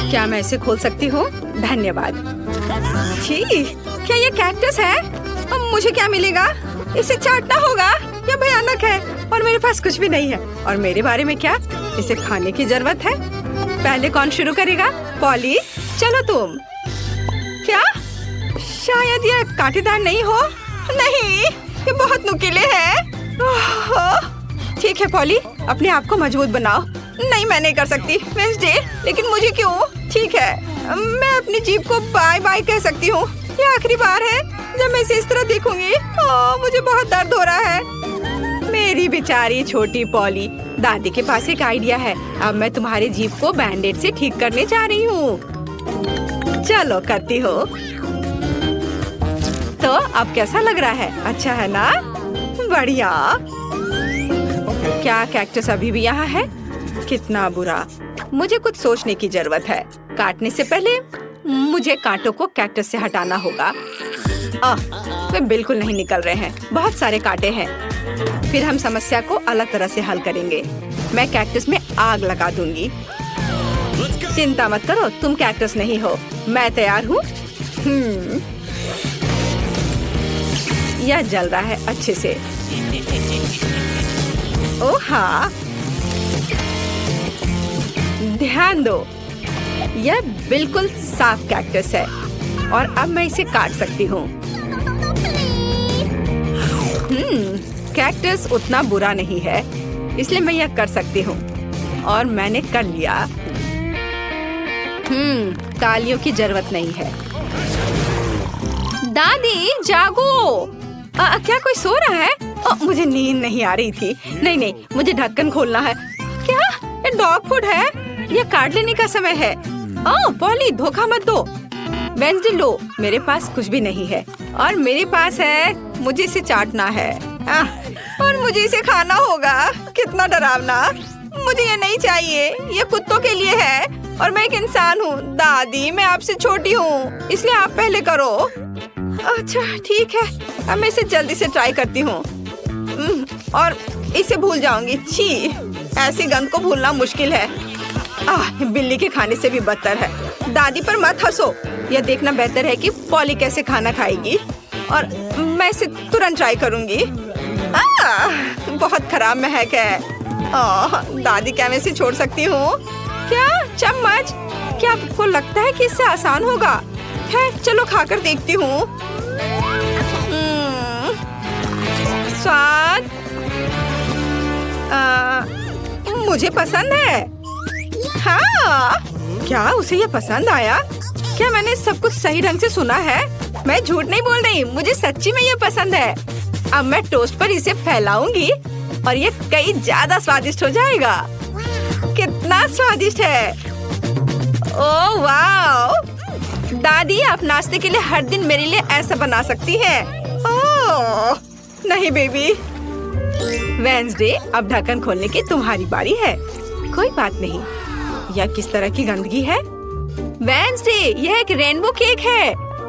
क्या मैं इसे खोल सकती हूँ? धन्यवाद। छी, क्या ये कैक्टस है? अब मुझे क्या मिलेगा? इसे चाटना होगा। यह भयानक है और मेरे पास कुछ भी नहीं है। और मेरे बारे में क्या? इसे खाने की जरूरत है। पहले कौन शुरू करेगा? पॉली, चलो तुम। क्या? शायद ये कांटेदार नहीं हो। नहीं, ये बहुत नुकीले हैं। ठीक है पॉली, अपने आप को मजबूत बनाओ। नहीं, मैं नहीं कर सकती वेडनेसडे, लेकिन मुझे क्यों? ठीक है, मैं अपनी जीभ को बाय बाय कह सकती हूँ। ये आखिरी बार है जब मैं इसे इस तरह देखूंगी। मुझे बहुत दर्द हो रहा है। मेरी बेचारी छोटी पॉली, दादी के पास एक आइडिया है। अब मैं तुम्हारी जीभ को बैंडेड से ठीक करने जा रही हूँ। चलो करती हो। तो अब कैसा लग रहा है? अच्छा है ना? बढ़िया। क्या कैक्टस अभी भी यहाँ है? कितना बुरा। मुझे कुछ सोचने की जरूरत है। काटने से पहले मुझे कांटों को कैक्टस से हटाना होगा। वे बिल्कुल नहीं निकल रहे हैं। बहुत सारे कांटे हैं। फिर हम समस्या को अलग तरह से हल करेंगे। मैं कैक्टस में आग लगा दूंगी। चिंता मत करो, तुम कैक्टस नहीं हो। मैं तैयार हूँ। यह जल रहा है अच्छे से। ओह हाँ, ध्यान दो, यह बिल्कुल साफ कैक्टस है और अब मैं इसे काट सकती हूँ। कैक्टस उतना बुरा नहीं है, इसलिए मैं यह कर सकती हूँ और मैंने कर लिया। तालियों की जरूरत नहीं है। दादी जागो। क्या कोई सो रहा है? मुझे नींद नहीं आ रही थी। नहीं, मुझे ढक्कन खोलना है। क्या ये डॉग फूड है? ये काट लेने का समय है। पॉली, धोखा मत दो। वेडनेसडे लो, मेरे पास कुछ भी नहीं है और मेरे पास है। मुझे इसे चाटना है और मुझे इसे खाना होगा। कितना डरावना। मुझे ये नहीं चाहिए। ये कुत्तों के लिए है और मैं एक इंसान हूँ। दादी, मैं आपसे छोटी हूँ, इसलिए आप पहले करो। अच्छा ठीक है, अब मैं इसे जल्दी से ट्राई करती हूँ और इसे भूल जाऊंगी। छी, ऐसी गंध को भूलना मुश्किल है। बिल्ली के खाने से भी बदतर है। दादी पर मत हंसो। यह देखना बेहतर है कि पॉली कैसे खाना खाएगी और मैं इसे तुरंत ट्राई करूंगी। बहुत खराब महक है। दादी, क्या मैं इसे छोड़ सकती हूँ? क्या चम्मच? क्या आपको लगता है कि इससे आसान होगा? है, चलो खाकर देखती हूँ। स्वाद मुझे पसंद है। हाँ, क्या उसे ये पसंद आया? क्या मैंने सब कुछ सही ढंग से सुना है? मैं झूठ नहीं बोल रही, मुझे सच्ची में ये पसंद है। अब मैं टोस्ट पर इसे फैलाऊंगी और ये कई ज्यादा स्वादिष्ट हो जाएगा। कितना स्वादिष्ट है। ओह वाह, दादी, आप नाश्ते के लिए हर दिन मेरे लिए ऐसा बना सकती हैं। ओह नहीं बेबी। वेडनेसडे, अब ढक्कन खोलने की तुम्हारी बारी है। कोई बात नहीं। यह किस तरह की गंदगी है? वेडनेसडे, यह एक रेनबो केक है।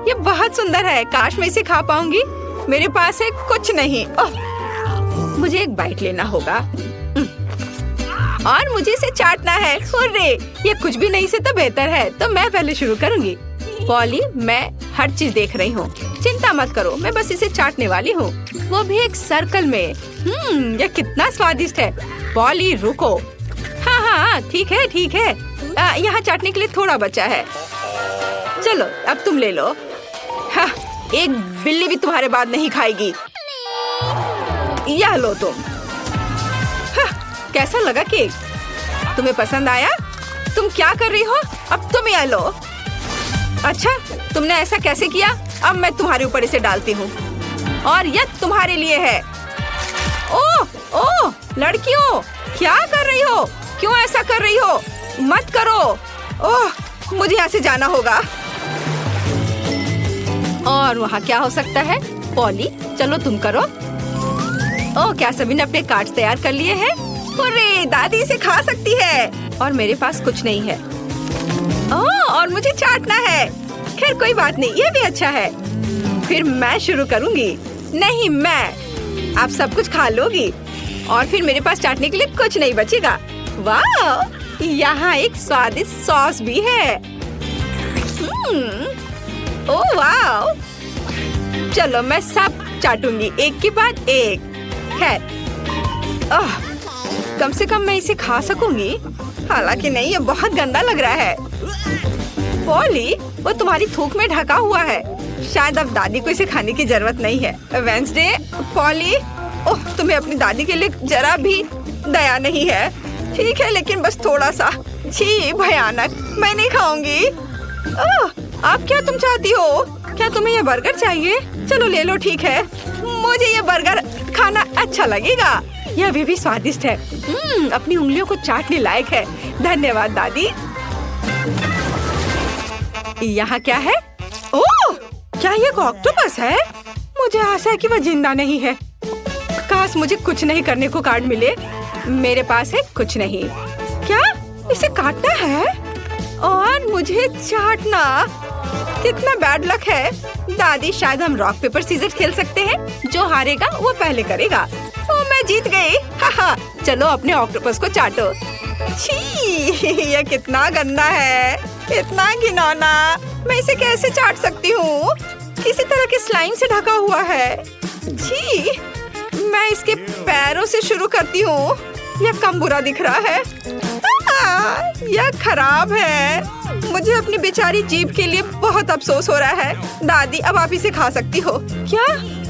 ये बहुत सुंदर है। काश मैं इसे खा पाऊंगी। मेरे पास है कुछ नहीं। मुझे एक बाइट लेना होगा और मुझे इसे चाटना है। हुर्रे, ये कुछ भी नहीं से तो बेहतर है। तो मैं पहले शुरू करूंगी। पॉली, मैं हर चीज देख रही हूँ। चिंता मत करो, मैं बस इसे चाटने वाली हूँ, वो भी एक सर्कल में। यह कितना स्वादिष्ट है। पॉली रुको। हाँ, ठीक है। यहाँ चाटने के लिए थोड़ा बचा है। चलो अब तुम ले लो। हाँ, एक बिल्ली भी तुम्हारे बाद नहीं खाएगी। यह लो तुम। हाँ, कैसा लगा केक? तुम्हें पसंद आया? तुम क्या कर रही हो? अब तुम यह लो। अच्छा, तुमने ऐसा कैसे किया? अब मैं तुम्हारे ऊपर इसे डालती हूँ और यह तुम्हारे लिए है। ओह, लड़कियों, क्या कर रही हो? क्यों ऐसा कर रही हो? मत करो। ओह, मुझे यहाँ से जाना होगा। और वहाँ क्या हो सकता है? पॉली, चलो तुम करो। ओह, क्या सभी ने अपने कार्ड्स तैयार कर लिए हैं? अरे, दादी इसे खा सकती है और मेरे पास कुछ नहीं है। और मुझे चाटना है। खैर कोई बात नहीं, ये भी अच्छा है। फिर मैं शुरू करूंगी। नहीं, मैं। आप सब कुछ खा लोगी और फिर मेरे पास चाटने के लिए कुछ नहीं बचेगा। वाह, यहाँ एक स्वादिष्ट सॉस भी है। ओह वाह! चलो मैं सब चाटूंगी एक के बाद एक। खैर, कम से कम मैं इसे खा सकूंगी। हालांकि नहीं, ये बहुत गंदा लग रहा है। पॉली, वो तुम्हारी थूक में ढका हुआ है। शायद अब दादी को इसे खाने की जरूरत नहीं है। वेंसडे, पॉली, ओह, तुम्हें अपनी दादी के लिए जरा भी दया नहीं है। ठीक है, लेकिन बस थोड़ा सा। छी, भयानक, मैं नहीं खाऊंगी। आप क्या तुम चाहती हो? क्या तुम्हें ये बर्गर चाहिए? चलो ले लो, ठीक है। मुझे ये बर्गर खाना अच्छा लगेगा। यह अभी भी स्वादिष्ट है। अपनी उंगलियों को चाटने लायक है। धन्यवाद दादी। यहाँ क्या है? ओह, क्या ये एक ऑक्टोपस है? मुझे आशा है कि वह जिंदा नहीं है। काश मुझे कुछ नहीं करने को कार्ड मिले। मेरे पास है कुछ नहीं। क्या इसे काटना है और मुझे चाटना? कितना बैड लक है। दादी, शायद हम रॉक पेपर सीजर खेल सकते हैं। जो हारेगा वो पहले करेगा। ओ, मैं जीत गई। हाहा, चलो अपने ऑक्टोपस को चाटो। छी, यह कितना गंदा है, इतना घिनौना। मैं इसे कैसे चाट सकती हूँ? किसी तरह के स्लाइम से ढका हुआ है। छी, मैं इसके पैरों से शुरू करती हूँ। यह कम बुरा दिख रहा है। यह खराब है। मुझे अपनी बेचारी जीभ के लिए बहुत अफसोस हो रहा है। दादी, अब आप इसे खा सकती हो। क्या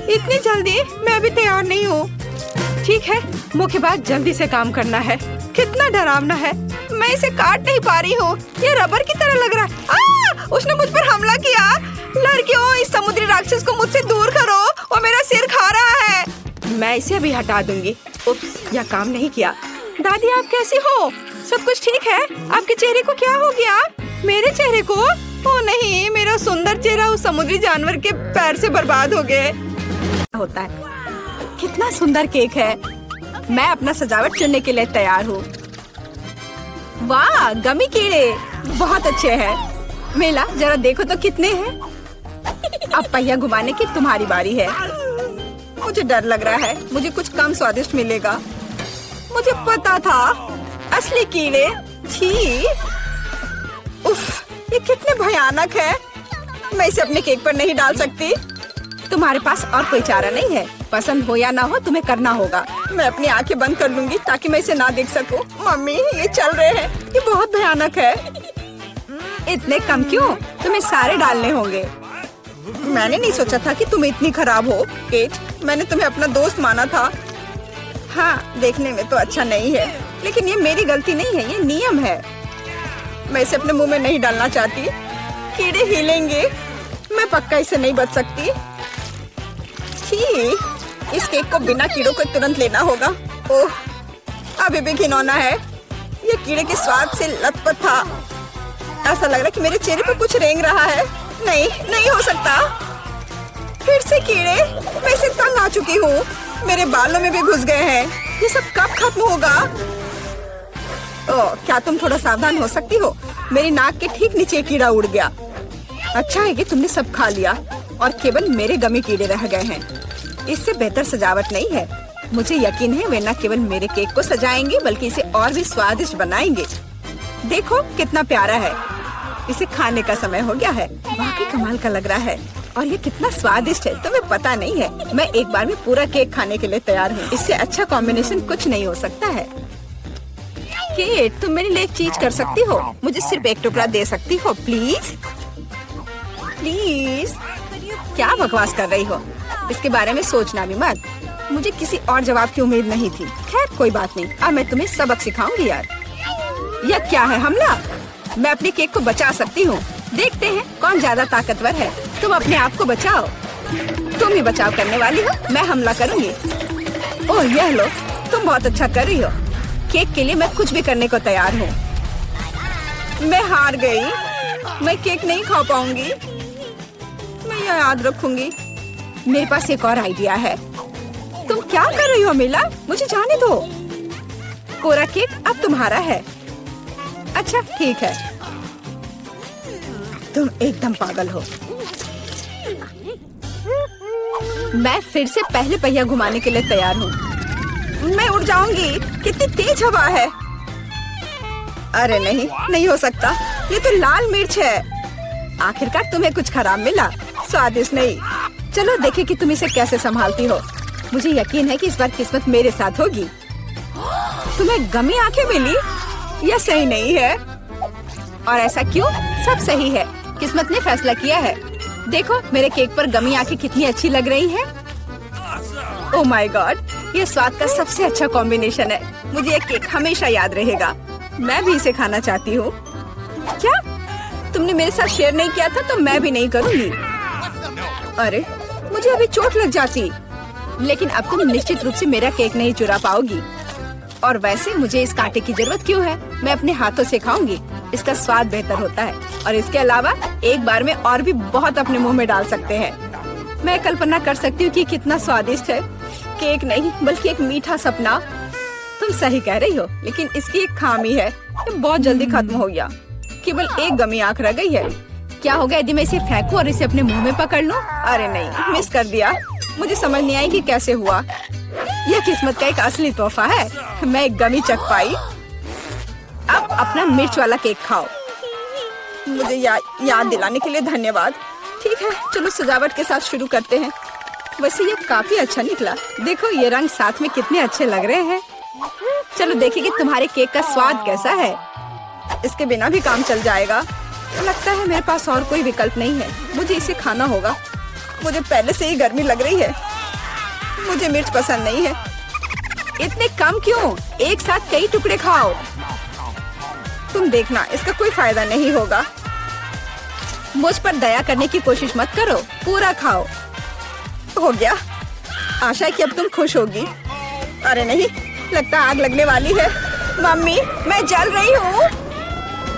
इतनी जल्दी? मैं अभी तैयार नहीं हूँ। ठीक है, मुख्य बात जल्दी से काम करना है। कितना डरावना है। मैं इसे काट नहीं पा रही हूँ। ये रबर की तरह लग रहा है। उसने मुझ पर हमला किया। लड़कियों, इस समुद्री राक्षस को मुझसे दूर करो, वो मेरा सिर खा रहा है। मैं इसे अभी हटा दूंगी। उप्स, यह काम नहीं किया। दादी, आप कैसी हो? सब कुछ ठीक है? आपके चेहरे को क्या हो गया? मेरे चेहरे को? ओ नहीं, मेरा सुंदर चेहरा उस समुद्री जानवर के पैर से बर्बाद हो गए। होता है। कितना सुंदर केक है। मैं अपना सजावट चुनने के लिए तैयार हूँ। वाह, गमी कीड़े बहुत अच्छे हैं। मेला, जरा देखो तो कितने हैं। अब पहिया घुमाने की तुम्हारी बारी है। मुझे डर लग रहा है, मुझे कुछ कम स्वादिष्ट मिलेगा। मुझे पता था, असली कीड़े। छी, उफ, ये कितने भयानक है। मैं इसे अपने केक पर नहीं डाल सकती। तुम्हारे पास और कोई चारा नहीं है। पसंद हो या ना हो, तुम्हें करना होगा। मैं अपनी आंखें बंद कर लूंगी ताकि मैं इसे ना देख सकूं। मम्मी, ये चल रहे हैं। ये बहुत भयानक है। इतने कम क्यों? तुम्हें सारे डालने होंगे। मैंने नहीं सोचा था कि तुम इतनी खराब हो। केट, मैंने तुम्हें अपना दोस्त माना था। हाँ, देखने में तो अच्छा नहीं है, लेकिन ये मेरी गलती नहीं है, ये नियम है। मैं इसे अपने मुंह में नहीं डालना चाहती। कीड़े हिलेंगे। मैं पक्का इसे नहीं बच सकती। छी, इस केक को बिना कीड़ों को तुरंत लेना होगा। ओह, अभी भी घिनौना है। ये कीड़े के स्वाद से लथपथ था। ऐसा लग रहा है कि मेरे चेहरे पर कुछ रेंग रहा है। नहीं, नहीं हो सकता। फिर से कीड़े। मैं इसे तंग आ चुकी हूँ। मेरे बालों में भी घुस गए हैं। ये सब कब खत्म होगा? ओह, क्या तुम थोड़ा सावधान हो सकती हो? मेरी नाक के ठीक नीचे कीड़ा उड़ गया। अच्छा है कि तुमने सब खा लिया और केवल मेरे गमी कीड़े रह गए हैं। इससे बेहतर सजावट नहीं है। मुझे यकीन है वे न केवल मेरे केक को सजाएंगे बल्कि इसे और भी स्वादिष्ट बनाएंगे। देखो कितना प्यारा है। इसे खाने का समय हो गया है। वाकई कमाल का लग रहा है और ये कितना स्वादिष्ट है तुम्हें पता नहीं है। मैं एक बार में पूरा केक खाने के लिए तैयार हूँ। इससे अच्छा कॉम्बिनेशन कुछ नहीं हो सकता है। केट, तुम मेरे लिए एक चीज कर सकती हो? मुझे सिर्फ एक टुकड़ा दे सकती हो प्लीज? प्लीज। क्या बकवास कर रही हो? इसके बारे में सोचना भी मत। मुझे किसी और जवाब की उम्मीद नहीं थी। खैर कोई बात नहीं, अब मैं तुम्हें सबक सिखाऊंगी यार। यह क्या है, हमला? मैं अपने केक को बचा सकती हूँ। देखते हैं कौन ज्यादा ताकतवर है। तुम अपने आप को बचाओ। तुम ही बचाव करने वाली हो, मैं हमला करूंगी। ओह यह लो, तुम बहुत अच्छा कर रही हो। केक के लिए मैं कुछ भी करने को तैयार हूँ। मैं हार गई। मैं केक नहीं खा पाऊंगी। मैं यह याद रखूंगी। मेरे पास एक और आइडिया है। तुम क्या कर रही हो मिला? मुझे जाने दो। कोरा केक अब तुम्हारा है। अच्छा ठीक है। तुम एकदम पागल हो। मैं फिर से पहले पहिया घुमाने के लिए तैयार हूँ। मैं उड़ जाऊंगी। कितनी तेज हवा है। अरे नहीं, नहीं हो सकता, ये तो लाल मिर्च है। आखिरकार तुम्हें कुछ खराब मिला, स्वादिष्ट नहीं। चलो देखें कि तुम इसे कैसे संभालती हो। मुझे यकीन है कि इस बार किस्मत मेरे साथ होगी। तुम्हें गमी आंखें मिली? यह सही नहीं है। और ऐसा क्यों? सब सही है, किस्मत ने फैसला किया है। देखो मेरे केक पर गमी आंखें कितनी अच्छी लग रही हैं। ओह माय गॉड, ये स्वाद का सबसे अच्छा कॉम्बिनेशन है। मुझे ये केक हमेशा याद रहेगा। मैं भी इसे खाना चाहती हूँ। क्या तुमने मेरे साथ शेयर नहीं किया था तो मैं भी नहीं करूँगी। अरे मुझे अभी चोट लग जाती। लेकिन अब तुम निश्चित रूप से मेरा केक नहीं चुरा पाओगी। और वैसे मुझे इस कांटे की जरूरत क्यों है? मैं अपने हाथों से खाऊंगी, इसका स्वाद बेहतर होता है। और इसके अलावा एक बार में और भी बहुत अपने मुंह में डाल सकते हैं। मैं कल्पना कर सकती हूँ कि कितना स्वादिष्ट है। केक नहीं बल्कि एक मीठा सपना। तुम सही कह रही हो, लेकिन इसकी एक खामी है, ये बहुत जल्दी खत्म हो गया। केवल एक गमी आंख रह गई है। क्या होगा यदि मैं इसे फेंकूं और इसे अपने मुंह में पकड़ लूं? अरे नहीं, मिस कर दिया। मुझे समझ नहीं आई कि कैसे हुआ। यह किस्मत का एक असली तोहफा है। मैं एक गमी चख पाई। अब अपना मिर्च वाला केक खाओ। मुझे याद दिलाने के लिए धन्यवाद। ठीक है, चलो सजावट के साथ शुरू करते हैं। वैसे ये काफी अच्छा निकला। देखो ये रंग साथ में कितने अच्छे लग रहे हैं। चलो देखिए कि तुम्हारे केक का स्वाद कैसा है। इसके बिना भी काम चल जाएगा। लगता है मेरे पास और कोई विकल्प नहीं है, मुझे इसे खाना होगा। मुझे पहले से ही गर्मी लग रही है। मुझे मिर्च पसंद नहीं है। इतने कम क्यों? एक साथ कई टुकड़े खाओ। तुम देखना, इसका कोई फायदा नहीं होगा। मुझ पर दया करने की कोशिश मत करो, पूरा खाओ। हो गया। आशा है कि अब तुम खुश होगी। अरे नहीं, लगता आग लगने वाली है। मम्मी, मैं जल रही हूँ।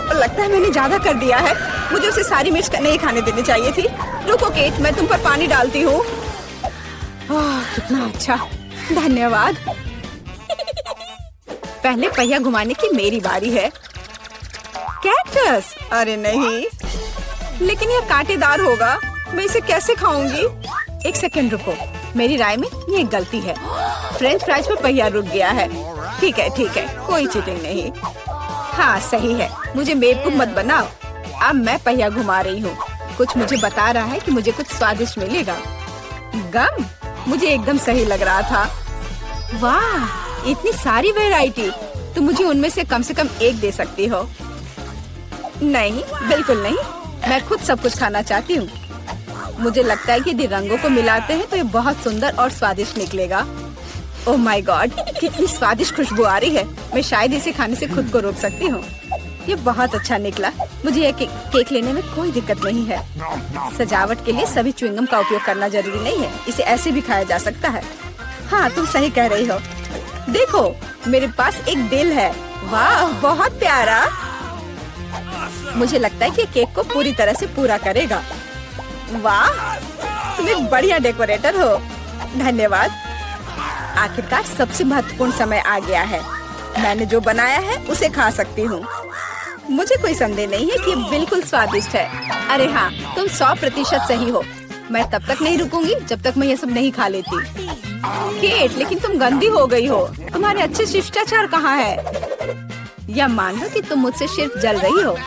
लगता है मैंने ज्यादा कर दिया है। मुझे उसे सारी मिर्च नहीं खाने देनी चाहिए थी। रुको केट, मैं तुम पर पानी डालती हूँ। कितना अच्छा, धन्यवाद। पहले पहिया घुमाने की मेरी बारी है। कैक्टस? अरे नहीं, लेकिन यह कांटेदार होगा। मैं इसे कैसे खाऊंगी? एक सेकंड रुको, मेरी राय में ये एक गलती है। फ्रेंच फ्राइज पर पहिया रुक गया है। ठीक है, कोई चीटिंग नहीं। हाँ सही है, मुझे बेवकूफ मत बनाओ। अब मैं पहिया घुमा रही हूँ। कुछ मुझे बता रहा है कि मुझे कुछ स्वादिष्ट मिलेगा। गम? मुझे एकदम सही लग रहा था। वाह, इतनी सारी वैरायटी। तुम मुझे उनमें से कम एक दे सकती हो। नहीं, बिल्कुल नहीं। मैं खुद सब कुछ खाना चाहती हूँ। मुझे लगता है कि यदि रंगों को मिलाते हैं तो ये बहुत सुंदर और स्वादिष्ट निकलेगा। ओह माय गॉड, कितनी स्वादिष्ट खुशबू आ रही है। मैं शायद इसे खाने से खुद को रोक सकती हूँ। ये बहुत अच्छा निकला। मुझे ये केक लेने में कोई दिक्कत नहीं है। सजावट के लिए सभी च्युइंगम का उपयोग करना जरूरी नहीं है। इसे ऐसे भी खाया जा सकता है। हाँ, तुम सही कह रही हो। देखो, मेरे पास एक दिल है। वाह, बहुत प्यारा। मुझे लगता है कि केक को पूरी तरह से पूरा करेगा। वाह, तुम एक बढ़िया डेकोरेटर हो। धन्यवाद। आखिरकार सबसे महत्वपूर्ण समय आ गया है। मैंने जो बनाया है उसे खा सकती हूँ। मुझे कोई संदेह नहीं है कि ये बिल्कुल स्वादिष्ट है। अरे हाँ, तुम 100% सही हो। मैं तब तक नहीं रुकूंगी जब तक मैं ये सब नहीं खा लेती। केट, लेकिन तुम गंदी हो गई हो। तुम्हारे अच्छे शिष्टाचार कहाँ है? या मान लो कि तुम मुझसे सिर्फ जल रही हो।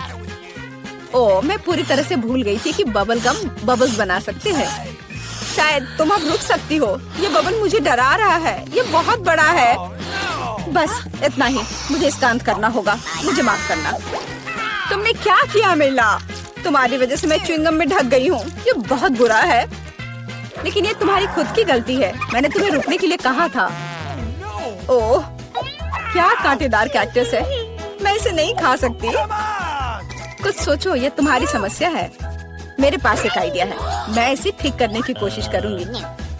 ओह, मैं पूरी तरह से भूल गई थी कि बबल गम बबल्स बना सकते हैं। शायद तुम अब रुक सकती हो। ये बबल मुझे डरा रहा है। ये बहुत बड़ा है। बस इतना ही, मुझे इसका अंत करना होगा। मुझे माफ करना। तुमने क्या किया मिला? तुम्हारी वजह से मैं च्युइंगम में ढक गई हूँ। ये बहुत बुरा है। लेकिन ये तुम्हारी खुद की गलती है। मैंने तुम्हें रुकने के लिए कहा था। ओह, क्या कांटेदार कैक्टस है। मैं इसे नहीं खा सकती। कुछ सोचो, ये तुम्हारी समस्या है। मेरे पास एक आइडिया है। मैं इसे ठीक करने की कोशिश करूंगी।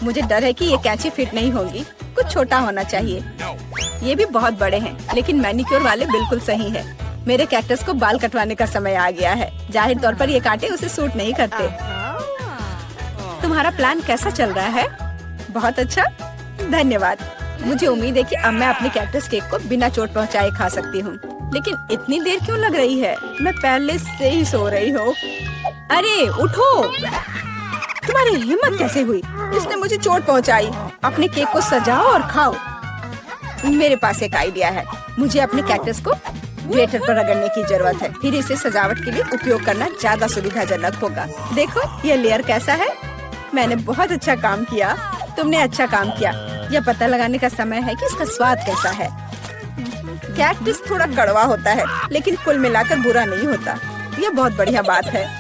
मुझे डर है कि ये कैंची फिट नहीं होगी। कुछ छोटा होना चाहिए। ये भी बहुत बड़े हैं, लेकिन मैनिक्योर वाले बिल्कुल सही है। मेरे कैक्टस को बाल कटवाने का समय आ गया है। जाहिर तौर पर ये कांटे उसे सूट नहीं करते। तुम्हारा प्लान कैसा चल रहा है? बहुत अच्छा, धन्यवाद। मुझे उम्मीद है कि अब मैं अपने कैक्टस केक को बिना चोट पहुंचाए खा सकती हूँ। लेकिन इतनी देर क्यों लग रही है? मैं पहले से ही सो रही हूँ। अरे उठो, तुम्हारी हिम्मत कैसे हुई? इसने मुझे चोट पहुंचाई। अपने केक को सजाओ और खाओ। मेरे पास एक आइडिया है। मुझे अपने कैक्टस को ग्रेटर पर रगड़ने की जरूरत है। फिर इसे सजावट के लिए उपयोग करना ज्यादा सुविधाजनक होगा। देखो ये लेयर कैसा है। मैंने बहुत अच्छा काम किया। तुमने अच्छा काम किया। यह पता लगाने का समय है कि इसका स्वाद कैसा है। कैक्टस थोड़ा कड़वा होता है, लेकिन कुल मिलाकर बुरा नहीं होता। यह बहुत बढ़िया बात है।